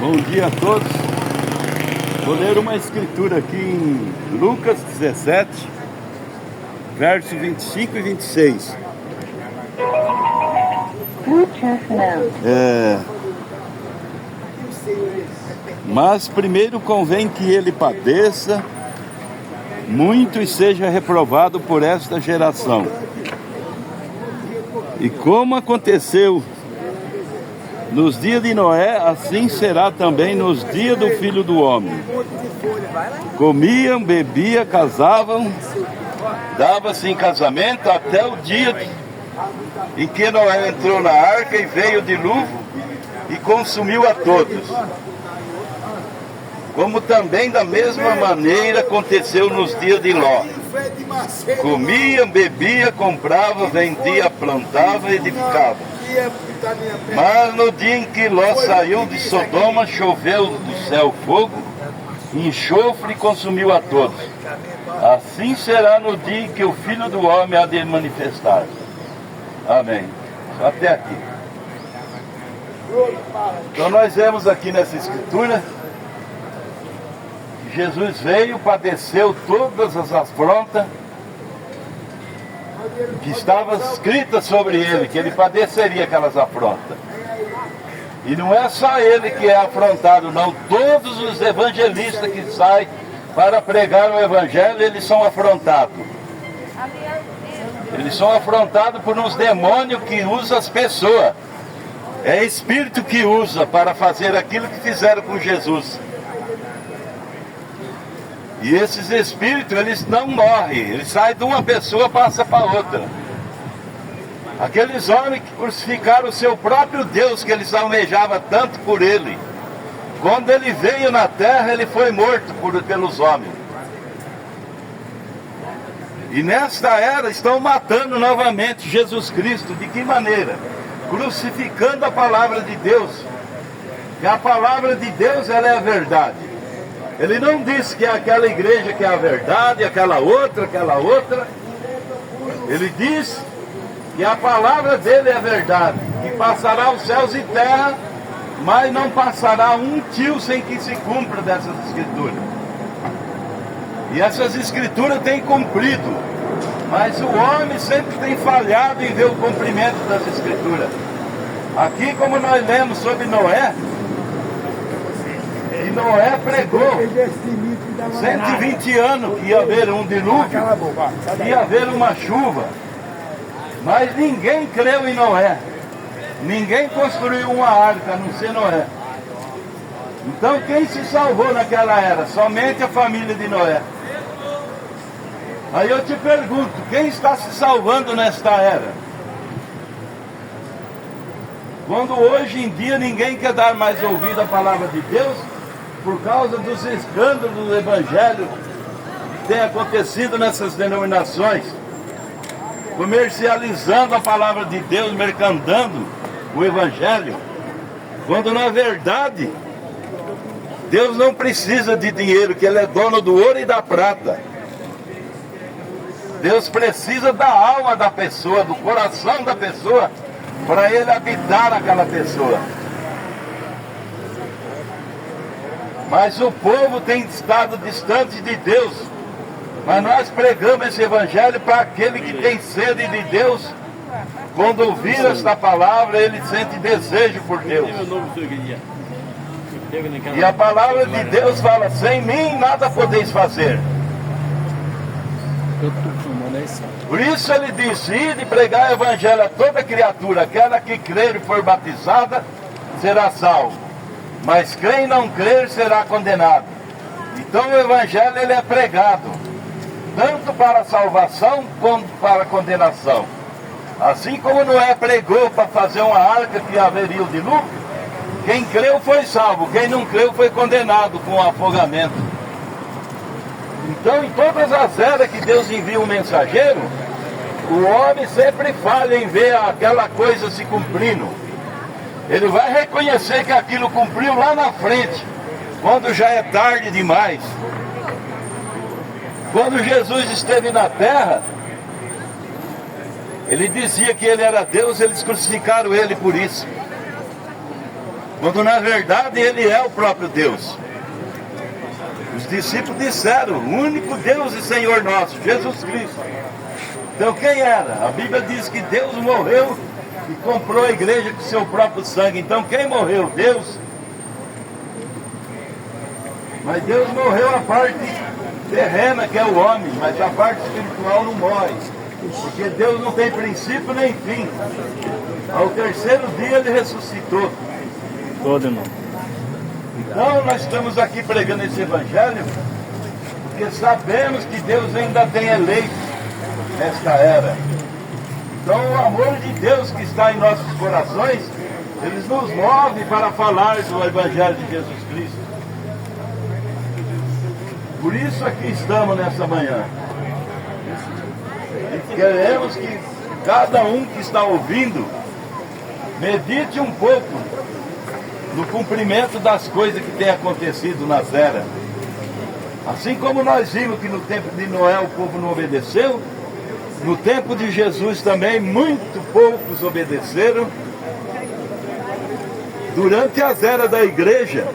Bom dia a todos. Vou ler uma escritura aqui em Lucas 17, verso 25 e 26. Mas primeiro convém que ele padeça muito e seja reprovado por esta geração. E como aconteceu nos dias de Noé, assim será também nos dias do Filho do Homem. Comiam, bebiam, casavam, dava-se em casamento até o dia em que Noé entrou na arca e veio o dilúvio e consumiu a todos. Como também da mesma maneira aconteceu nos dias de Ló. Comia, bebia, comprava, vendia, plantava e edificava. Mas no dia em que Ló saiu de Sodoma, choveu do céu fogo, enxofre e consumiu a todos. Assim será no dia em que o Filho do Homem há de manifestar. Amém. Até aqui. Então nós vemos aqui nessa escritura que Jesus veio, padeceu todas as afrontas que estavam escritas sobre ele, que ele padeceria aquelas afrontas. E não é só ele que é afrontado, não. Todos os evangelistas que saem para pregar o evangelho, eles são afrontados. Eles são afrontados por uns demônios que usam as pessoas. É espírito que usa para fazer aquilo que fizeram com Jesus. E esses espíritos, eles não morrem. Eles saem de uma pessoa e passam para outra. Aqueles homens que crucificaram o seu próprio Deus, que eles almejavam tanto por ele. Quando ele veio na terra, ele foi morto pelos homens. E nesta era estão matando novamente Jesus Cristo. De que maneira? Crucificando a palavra de Deus. Que a palavra de Deus, ela é a verdade. Ele não disse que é aquela igreja que é a verdade, aquela outra. Ele diz que a palavra dele é a verdade, que passará os céus e terra, mas não passará um tio sem que se cumpra dessas escrituras. E essas escrituras têm cumprido, mas o homem sempre tem falhado em ver o cumprimento das escrituras. Aqui, como nós lemos sobre Noé, e Noé pregou 120 anos que ia haver um dilúvio, ia haver uma chuva, mas ninguém creu em Noé. Ninguém construiu uma arca, a não ser Noé. Então quem se salvou naquela era? Somente a família de Noé. Aí eu te pergunto, quem está se salvando nesta era? Quando hoje em dia ninguém quer dar mais ouvido à palavra de Deus, por causa dos escândalos do evangelho que tem acontecido nessas denominações, comercializando a palavra de Deus, mercandando o evangelho, quando na verdade Deus não precisa de dinheiro, que ele é dono do ouro e da prata. Deus precisa da alma da pessoa, do coração da pessoa, para ele habitar naquela pessoa. Mas o povo tem estado distante de Deus. Mas nós pregamos esse evangelho para aquele que tem sede de Deus. Quando ouvir esta palavra, ele sente desejo por Deus. E a palavra de Deus fala: sem mim nada podeis fazer. Por isso ele disse: ide pregar o evangelho a toda criatura. Aquela que crer e for batizada será salvo, mas quem não crer será condenado. Então o evangelho, ele é pregado tanto para a salvação quanto para a condenação. Assim como Noé pregou para fazer uma arca que haveria o dilúvio, quem creu foi salvo, quem não creu foi condenado com afogamento. Então, em todas as eras que Deus envia um mensageiro, o homem sempre falha em ver aquela coisa se cumprindo. Ele vai reconhecer que aquilo cumpriu lá na frente, quando já é tarde demais. Quando Jesus esteve na terra, ele dizia que ele era Deus, eles crucificaram ele por isso. quando na verdade ele é o próprio Deus. Os discípulos disseram: o único Deus e Senhor nosso, Jesus Cristo. Então quem era? A Bíblia diz que Deus morreu e comprou a igreja com seu próprio sangue. Então quem morreu? Deus. Mas Deus morreu a parte terrena, que é o homem, mas a parte espiritual não morre, porque Deus não tem princípio nem fim. Ao terceiro dia ele ressuscitou. Todo, irmão. Então nós estamos aqui pregando esse evangelho porque sabemos que Deus ainda tem eleito nesta era. Então o amor de Deus que está em nossos corações, ele nos move para falar do evangelho de Jesus Cristo. Por isso aqui estamos nessa manhã. E queremos que cada um que está ouvindo medite um pouco no cumprimento das coisas que têm acontecido na era. Assim como nós vimos que no tempo de Noé o povo não obedeceu, no tempo de Jesus também muito poucos obedeceram. Durante as eras da igreja,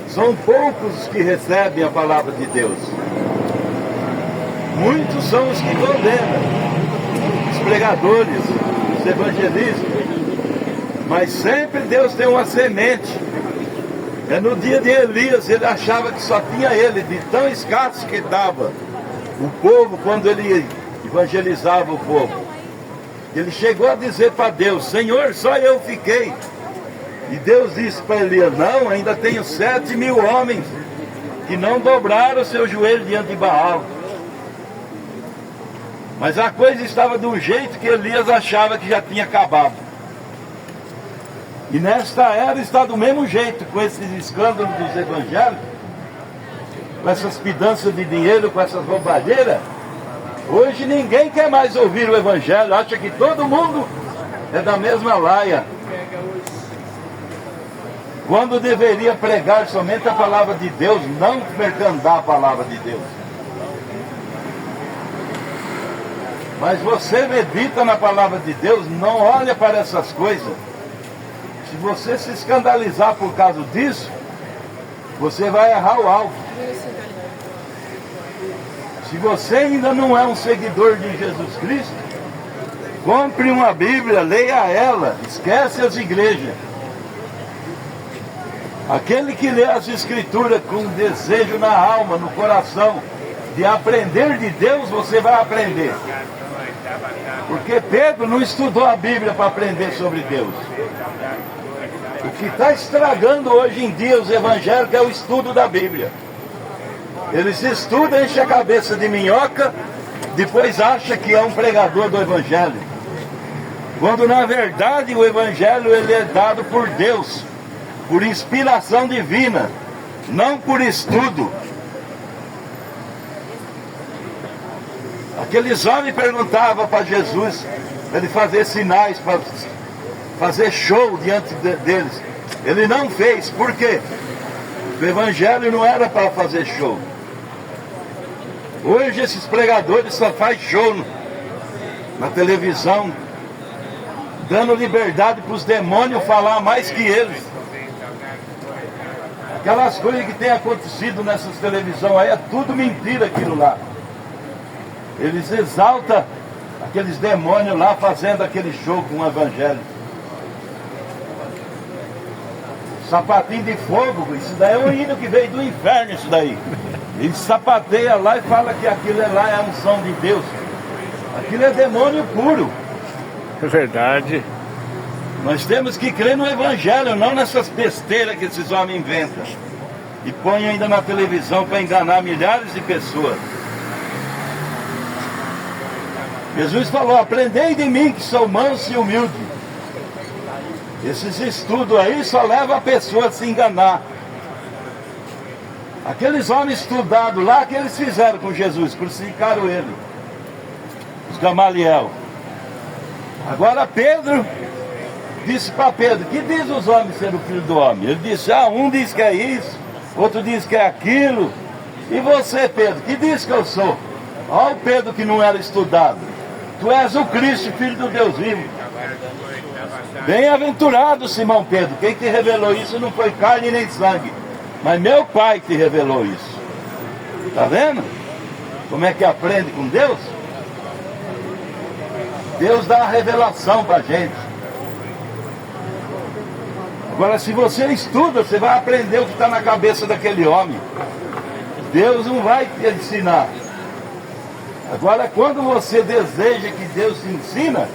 são poucos que recebem a palavra de Deus. Muitos são os que condenam, os pregadores, os evangelistas. Mas sempre Deus tem uma semente. É no dia de Elias, ele achava que só tinha ele, de tão escasso que estava o povo quando ele evangelizava o povo. Ele chegou a dizer para Deus: Senhor, só eu fiquei. E Deus disse para Elias: não, ainda tenho 7.000 homens que não dobraram o seu joelho diante de Baal. Mas a coisa estava do jeito que Elias achava que já tinha acabado. E nesta era está do mesmo jeito, com esses escândalos dos evangélicos, com essas pidanças de dinheiro, com essas roubalheiras. Hoje ninguém quer mais ouvir o evangelho, acha que todo mundo é da mesma laia. Quando deveria pregar somente a palavra de Deus, não mercandar a palavra de Deus. Mas você medita na palavra de Deus, não olha para essas coisas. Se você se escandalizar por causa disso, você vai errar o alvo. Se você ainda não é um seguidor de Jesus Cristo, compre uma Bíblia, leia ela, esquece as igrejas. Aquele que lê as Escrituras com desejo na alma, no coração, de aprender de Deus, você vai aprender. Porque Pedro não estudou a Bíblia para aprender sobre Deus. O que está estragando hoje em dia os evangélicos é o estudo da Bíblia. Eles estudam, enchem a cabeça de minhoca, depois acham que é um pregador do evangelho. Quando na verdade o evangelho ele é dado por Deus, por inspiração divina, não por estudo. Aqueles homens perguntavam para Jesus, para ele fazer sinais, para fazer show diante deles. Ele não fez, por quê? O evangelho não era para fazer show. Hoje esses pregadores só fazem show na televisão, dando liberdade para os demônios falar mais que eles. Aquelas coisas que tem acontecido nessas televisões aí, é tudo mentira aquilo lá. Eles exaltam aqueles demônios lá fazendo aquele show com o evangelho. Sapatinho de fogo, isso daí é um hino que veio do inferno, isso daí. Ele sapateia lá e fala que aquilo é lá é a unção de Deus. Aquilo é demônio puro. É verdade. Nós temos que crer no evangelho, não nessas besteiras que esses homens inventam. E põem ainda na televisão para enganar milhares de pessoas. Jesus falou: aprendei de mim que sou manso e humilde. Esses estudos aí só levam a pessoa a se enganar. Aqueles homens estudados lá, que eles fizeram com Jesus, crucificaram ele, os Gamaliel. Agora Pedro disse para Pedro: que diz os homens ser o filho do homem? Ele disse: um diz que é isso, outro diz que é aquilo. E você, Pedro, que diz que eu sou? Olha o Pedro que não era estudado. Tu és o Cristo, filho do Deus vivo. Bem-aventurado Simão Pedro, quem te revelou isso não foi carne nem sangue, mas meu Pai te revelou isso. Está vendo? Como é que aprende com Deus? Deus dá a revelação para a gente. Agora, se você estuda, você vai aprender o que está na cabeça daquele homem. Deus não vai te ensinar. Agora, quando você deseja que Deus te ensina,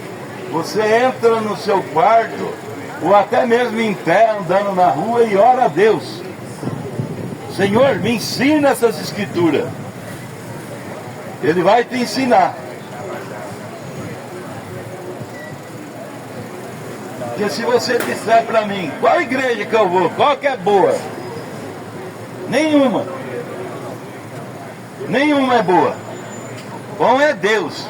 você entra no seu quarto, ou até mesmo em pé, andando na rua, e ora a Deus. Senhor, me ensina essas escrituras. Ele vai te ensinar. Porque se você disser para mim, qual igreja que eu vou, qual que é boa? Nenhuma. Nenhuma é boa. Bom é Deus.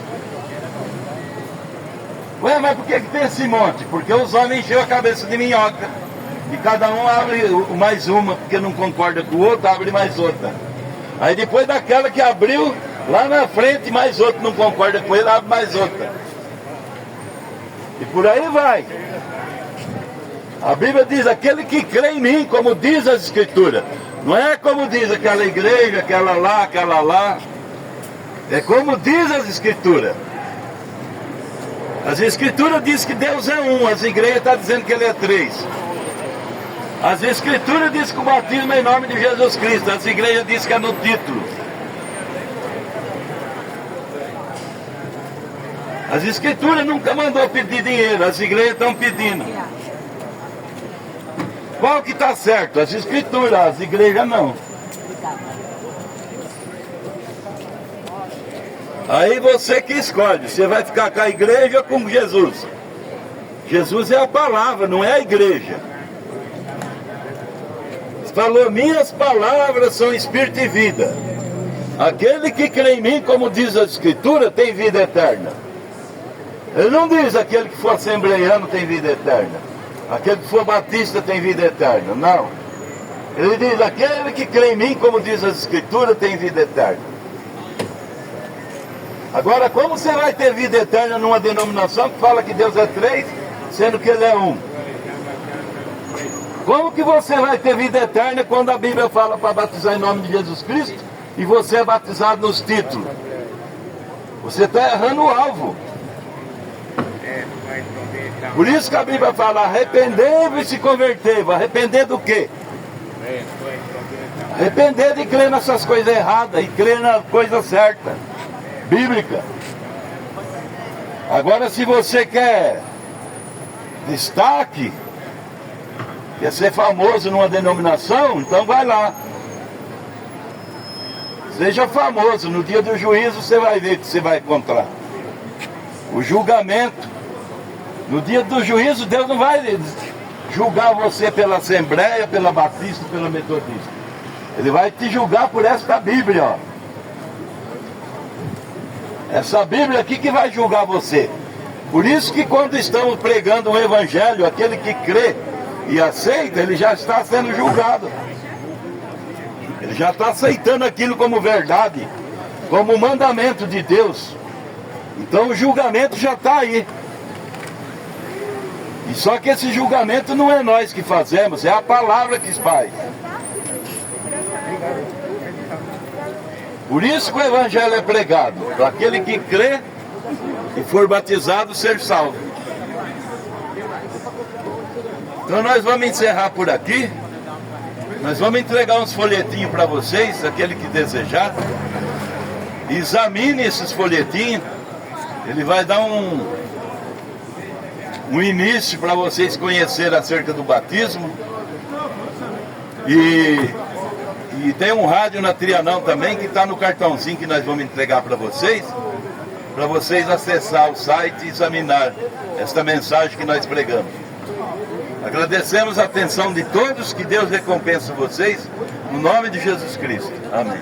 Ué, mas por que tem esse monte? Porque os homens encheu a cabeça de minhoca. E cada um abre mais uma, porque não concorda com o outro, abre mais outra. Aí depois daquela que abriu, lá na frente mais outro não concorda com ele, abre mais outra. E por aí vai. A Bíblia diz, aquele que crê em mim, como diz as Escrituras. Não é como diz aquela igreja, aquela lá. É como diz as Escrituras. As Escrituras dizem que Deus é um, as igrejas estão dizendo que Ele é três. As Escrituras dizem que o batismo é em nome de Jesus Cristo, as igrejas dizem que é no título. As Escrituras nunca mandou pedir dinheiro, as igrejas estão pedindo. Qual que está certo? As Escrituras, as igrejas não. Aí você que escolhe, você vai ficar com a igreja ou com Jesus? Jesus é a palavra, não é a igreja. Ele falou, minhas palavras são espírito e vida. Aquele que crê em mim, como diz a Escritura, tem vida eterna. Ele não diz aquele que for assembleiano tem vida eterna. Aquele que for batista tem vida eterna, não. Ele diz, aquele que crê em mim, como diz as Escrituras, tem vida eterna. Agora, como você vai ter vida eterna numa denominação que fala que Deus é três, sendo que Ele é um? Como que você vai ter vida eterna quando a Bíblia fala para batizar em nome de Jesus Cristo e você é batizado nos títulos? Você está errando o alvo. Por isso que a Bíblia fala, arrependei-vos e se convertei. Arrepender do quê? Arrepender de crer nessas coisas erradas e crer na coisa certa, bíblica. Agora, se você quer destaque, quer ser famoso numa denominação, então vai lá. Seja famoso, no dia do juízo você vai ver o que você vai encontrar. O julgamento. No dia do juízo, Deus não vai julgar você pela Assembleia, pela Batista, pela Metodista. Ele vai te julgar por esta Bíblia, ó. Essa Bíblia aqui que vai julgar você. Por isso que quando estamos pregando um Evangelho, aquele que crê e aceita, ele já está sendo julgado. Ele já está aceitando aquilo como verdade, como mandamento de Deus. Então o julgamento já está aí. E só que esse julgamento não é nós que fazemos, é a palavra que faz. Por isso que o Evangelho é pregado, para aquele que crê e for batizado ser salvo. Então nós vamos encerrar por aqui. Nós vamos entregar uns folhetinhos para vocês, aquele que desejar. Examine esses folhetinhos. Ele vai dar um início para vocês conhecerem acerca do batismo. E tem um rádio na Trianão também, que está no cartãozinho que nós vamos entregar para vocês acessar o site e examinar esta mensagem que nós pregamos. Agradecemos a atenção de todos, que Deus recompense vocês, no nome de Jesus Cristo. Amém.